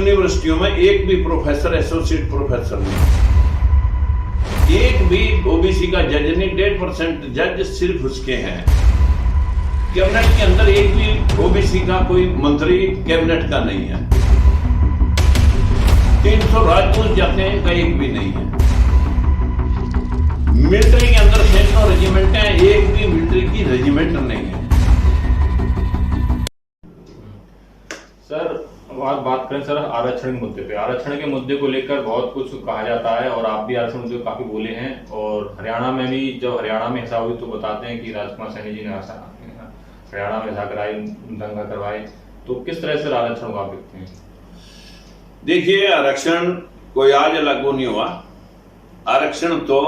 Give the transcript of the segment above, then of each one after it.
यूनिवर्सिटियों में एक भी प्रोफेसर, एसोसिएट प्रोफेसर नहीं, एक भी ओबीसी का जज नहीं। 1.5% जज सिर्फ उसके हैं। कैबिनेट के अंदर एक भी ओबीसी का कोई मंत्री कैबिनेट का नहीं है। 300 राजपूत जाते हैं, इनका एक भी नहीं है। मिलिट्री के अंदर सैकड़ों रेजिमेंट हैं, एक भी मिलिट्री की रेजिमेंट नहीं है। सर आज बात करें सर आरक्षण के मुद्दे पे। आरक्षण के मुद्दे को लेकर बहुत कुछ कहा जाता है और आप भी आरक्षण मुद्दे को काफी बोले हैं। और हरियाणा में भी जब हरियाणा में हिंसा हुई तो बताते हैं कि राजकुमार सैनी जी ने हरियाणा में हिंसा कराई, दंगा करवाए। तो किस तरह से आरक्षण को आप देखते हैं? देखिए, आरक्षण कोई आज लागू नहीं हुआ। आरक्षण तो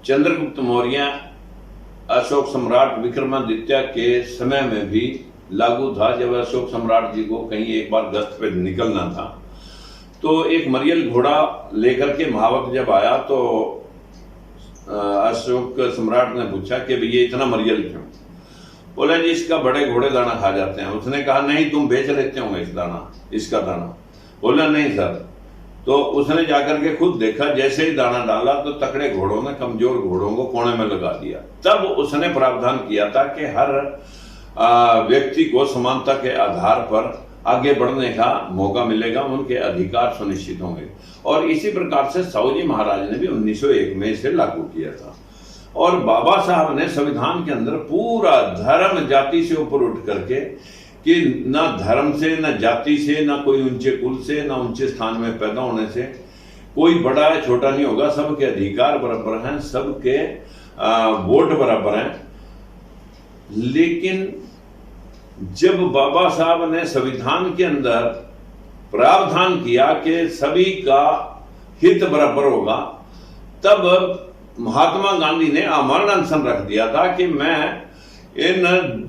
चंद्रगुप्त मौर्य, अशोक सम्राट विक्रमादित्य के समय में भी लागू था। जब अशोक सम्राट जी को कहीं एक बार गश्त पे निकलना था तो एक मरियल घोड़ा लेकर के महावत जब आया तो अशोक सम्राट ने पूछा कि भैया इतना मरियल क्यों? बोला जी इसका बड़े घोड़े दाना खा जाते हैं। उसने कहा नहीं, तुम बेच लेते होंगे इसका दाना। बोला नहीं सर। तो उसने जाकर के खुद देखा, जैसे ही दाना डाला तो तकड़े घोड़ों ने कमजोर घोड़ों को कोने में लगा दिया। तब उसने प्रावधान किया था कि हर व्यक्ति को समानता के आधार पर आगे बढ़ने का मौका मिलेगा, उनके अधिकार सुनिश्चित होंगे। और इसी प्रकार से साहू जी महाराज ने भी 1901 में इसे लागू किया था। और बाबा साहब ने संविधान के अंदर पूरा धर्म जाति से ऊपर उठ करके कि ना धर्म से, ना जाति से, ना कोई ऊंचे कुल से, ना ऊंचे स्थान में पैदा होने से कोई बड़ा है छोटा नहीं होगा, सबके अधिकार बराबर हैं, सबके वोट बराबर हैं। लेकिन जब बाबा साहब ने संविधान के अंदर प्रावधान किया कि सभी का हित बराबर होगा, तब महात्मा गांधी ने आमरण अनशन रख दिया था कि मैं इन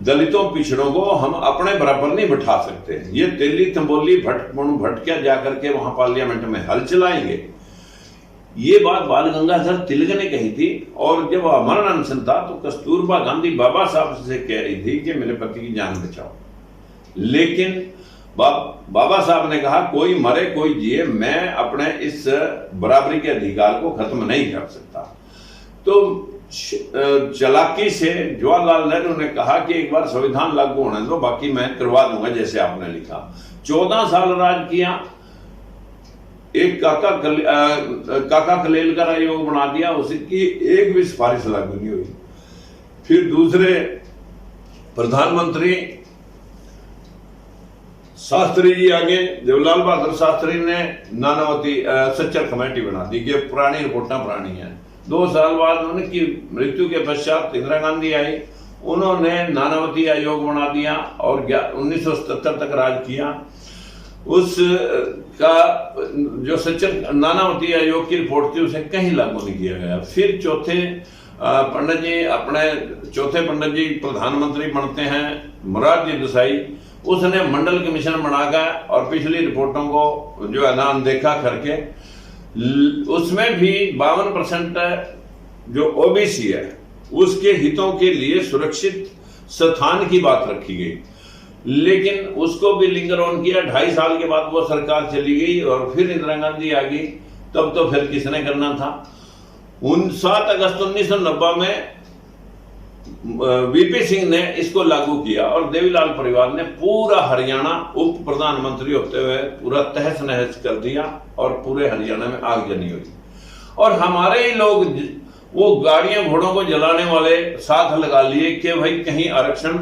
दलितों पिछड़ों को हम अपने बराबर नहीं बिठा सकते। ये तेली तंबोली भटकिया जाकर के वहां पार्लियामेंट में हल चलाएंगे। ये बात बाल गंगाधर तिलक ने कही थी। और जब आमरण अनशन था तो कस्तूरबा गांधी बाबा साहब से कह रही थी कि मेरे पति की जान बचाओ। लेकिन बाबा साहब ने कहा कोई मरे कोई जिए, मैं अपने इस बराबरी के अधिकार को खत्म नहीं कर सकता। तो चालाकी से जवाहरलाल नेहरू ने कहा कि एक बार संविधान लागू होने दो, बाकी मैं करवा दूंगा जैसे आपने लिखा। 14 साल राज किया। एक काका कलेल का आयोग बना दिया, उसकी एक भी सिफारिश लागू नहीं हुई। फिर दूसरे प्रधानमंत्री शास्त्री जी आगे, जवाहरलाल बहादुर शास्त्री ने नानावती सच्चर कमेटी बना दी कि पुरानी रिपोर्टां पुरानी हैं। 2 साल बाद उनकी मृत्यु के पश्चात इंदिरा गांधी आई, उन्होंने नानावती आयोग बना दिया और 1977 तक राज किया। उसका जो सच्चर नानावती आयोग की रिपोर्ट थी उसे कहीं लागू नहीं किया गया। फिर चौथे पंडित जी प्रधानमंत्री बनते हैं, मोरारजी देसाई। उसने मंडल कमीशन बनाकर और पिछली रिपोर्टों को जो है ना अनदेखा करके उसमें भी 52% जो ओबीसी है उसके हितों के लिए सुरक्षित स्थान की बात रखी गई। लेकिन उसको भी लिंगर ऑन किया। 2.5 साल के बाद वो सरकार चली गई और फिर इंदिरा गांधी आ गई। तब तो फिर किसने करना था? 7 अगस्त 1990 में वीपी सिंह ने इसको लागू किया और देवीलाल परिवार ने पूरा हरियाणा उप प्रधानमंत्री होते हुए पूरा तहस नहस कर दिया और पूरे हरियाणा में आगजनी हुई। और हमारे ही लोग वो गाड़ियां घोड़ों को जलाने वाले साथ लगा लिए कि भाई कहीं आरक्षण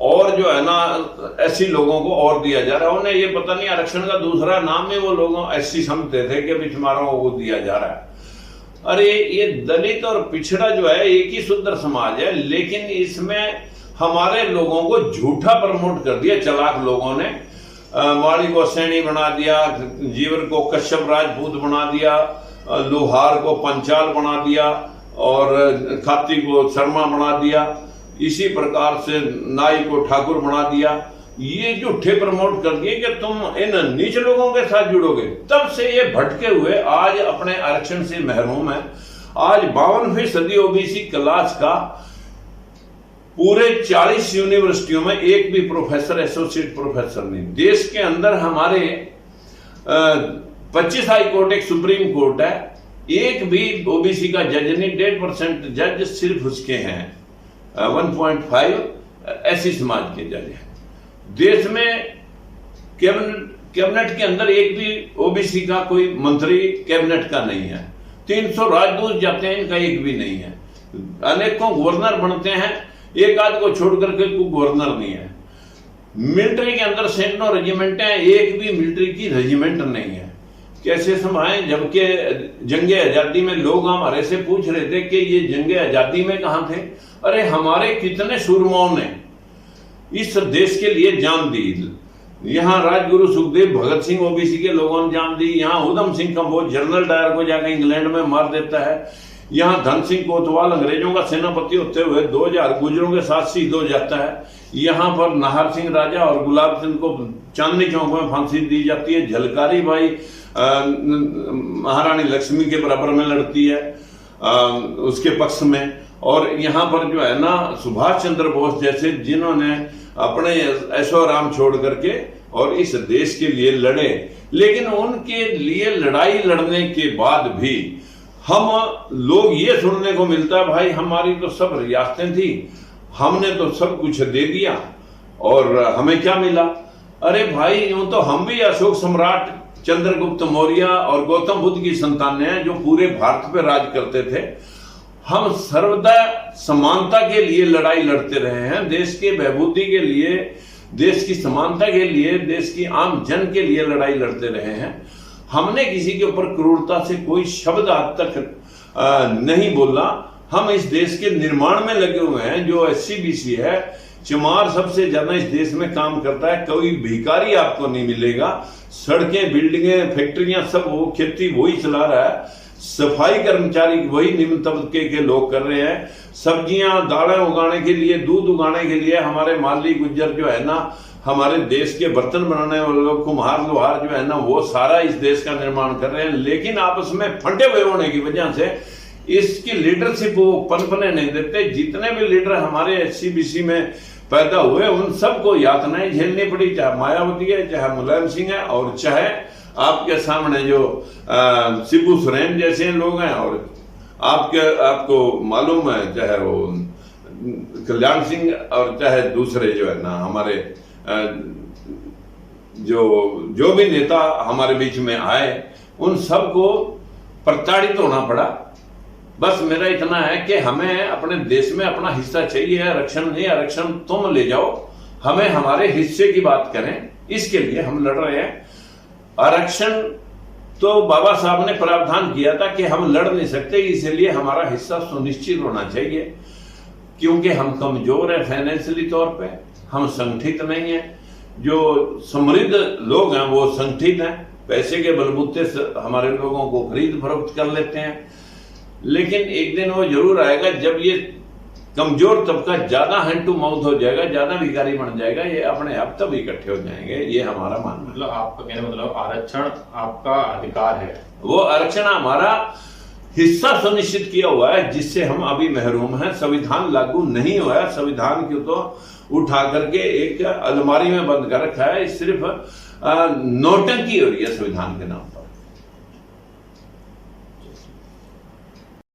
और जो है ना ऐसी लोगों को और दिया जा रहा है। उन्हें ये पता नहीं आरक्षण का दूसरा नाम है, वो लोग ऐसी समझते थे कि बिछमारों को दिया जा रहा है। अरे ये दलित और पिछड़ा जो है एक ही सुंदर समाज है, लेकिन इसमें हमारे लोगों को झूठा प्रमोट कर दिया चालाक लोगों ने। माड़ी को सैनी बना दिया, जीवर को कश्यप राजपूत बना दिया, लोहार को पंचाल बना दिया और खाती को शर्मा बना दिया। इसी प्रकार से नाई को ठाकुर बना दिया। ये झूठे प्रमोट कर दिए कि तुम इन नीच लोगों के साथ जुड़ोगे। तब से ये भटके हुए आज अपने आरक्षण से महरूम है। आज 52% ओबीसी क्लास का पूरे 40 यूनिवर्सिटियों में एक भी प्रोफेसर, एसोसिएट प्रोफेसर नहीं। देश के अंदर हमारे 25 हाई कोर्ट, एक सुप्रीम कोर्ट है, एक भी ओबीसी का जज नहीं, 1.5% जज सिर्फ उसके हैं, 1.5 एससी समाज के जज हैं। देश में कैबिनेट के अंदर एक भी ओबीसी का कोई मंत्री कैबिनेट का नहीं है, 300 राजदूत जाते हैं, इनका एक भी नहीं है। अनेकों गवर्नर बनते हैं, एक आध को छोड़ करके कोई गवर्नर नहीं है। मिलिट्री के अंदर सैकड़ों रेजिमेंट हैं, एक भी मिलिट्री की रेजिमेंट नहीं है। कैसे संभालें, जबकि जंगे आजादी में लोग हमारे से पूछ रहे थे कि ये जंगे आजादी में कहां थे। अरे हमारे कितने सूरमाओं ने इस देश के लिए जान दी। यहाँ राजगुरु सुखदेव भगत सिंह ओबीसी के लोगों ने जान दी, यहाँ उधम सिंह कंबोज जनरल डायर को जाकर इंग्लैंड में मार देता है, यहाँ धन सिंह कोतवाल अंग्रेजों का सेनापति होते हुए 2000 गुजरों के साथ शहीद हो जाता है। यहाँ पर नाहर सिंह राजा और गुलाब सिंह को चांदनी चौक में फांसी दी जाती है। झलकारी बाई महारानी लक्ष्मी के बराबर में लड़ती है उसके पक्ष में। और यहाँ पर जो है ना सुभाष चंद्र बोस जैसे जिन्होंने अपने ऐशो आराम छोड़ करके और इस देश के लिए लड़े, लेकिन उनके लिए लड़ाई लड़ने के बाद भी हम लोग ये सुनने को मिलता है, भाई हमारी तो सब रियासतें थी, हमने तो सब कुछ दे दिया और हमें क्या मिला। अरे भाई यूं तो हम भी अशोक सम्राट चंद्रगुप्त मौर्य और गौतम बुद्ध की संतानें हैं जो पूरे भारत पे राज करते थे। हम सर्वदा समानता के लिए लड़ाई लड़ते रहे हैं, देश के बहबूदी के लिए, देश की समानता के लिए, देश की आम जन के लिए लड़ाई लड़ते रहे हैं। हमने किसी के ऊपर क्रूरता से कोई शब्द आज तक नहीं बोला। हम इस देश के निर्माण में लगे हुए हैं। जो SC/BC है, चमार सबसे ज्यादा इस देश में काम करता है। कोई भिखारी आपको नहीं मिलेगा। सड़कें, बिल्डिंगें, फैक्ट्रियां सब वो, खेती वही चला रहा है। सफाई कर्मचारी वही निम्न तबके के लोग कर रहे हैं। सब्जियां, दालें उगाने के लिए, दूध उगाने के लिए हमारे माली गुज्जर जो है ना, हमारे देश के बर्तन बनाने वाले लोग, कुम्हार लोहार जो है ना, वो सारा इस देश का निर्माण कर रहे हैं। लेकिन आपस में फंटे हुए होने की वजह से इसकी लीडरशिप वो पनपने नहीं देते। जितने भी लीडर हमारे SC/BC में पैदा हुए उन सबको यातनाएं झेलनी पड़ी, चाहे मायावती है, चाहे मुलायम सिंह है, और चाहे आपके सामने जो शिबू सोरेन जैसे लोग हैं, और आपको मालूम है चाहे वो कल्याण सिंह और चाहे दूसरे जो है ना हमारे जो भी नेता हमारे बीच में आए, उन सबको प्रताड़ित होना पड़ा। बस मेरा इतना है कि हमें अपने देश में अपना हिस्सा चाहिए, आरक्षण नहीं, आरक्षण तुम ले जाओ, हमें हमारे हिस्से की बात करें, इसके लिए हम लड़ रहे हैं। आरक्षण तो बाबा साहब ने प्रावधान किया था कि हम लड़ नहीं सकते, इसलिए हमारा हिस्सा सुनिश्चित होना चाहिए, क्योंकि हम कमजोर हैं फाइनेंशियली तौर पे, हम संगठित नहीं है। जो समृद्ध लोग हैं वो संगठित हैं, पैसे के बलबूते से हमारे लोगों को खरीद फरोख्त कर लेते हैं। लेकिन एक दिन वो जरूर आएगा जब ये कमजोर तबका ज्यादा हैंड टू माउथ हो जाएगा, ज्यादा भिखारी बन जाएगा, ये अपने आप तब इकट्ठे हो जाएंगे। ये हमारा मानना। मतलब आपका कहने मतलब आरक्षण आपका अधिकार है, वो आरक्षण हमारा हिस्सा सुनिश्चित किया हुआ है, जिससे हम अभी महरूम हैं। संविधान लागू नहीं हुआ है, संविधान को तो उठा करके एक अलमारी में बंद कर रखा है। सिर्फ नौटंकी हो रही है संविधान के नाम पर।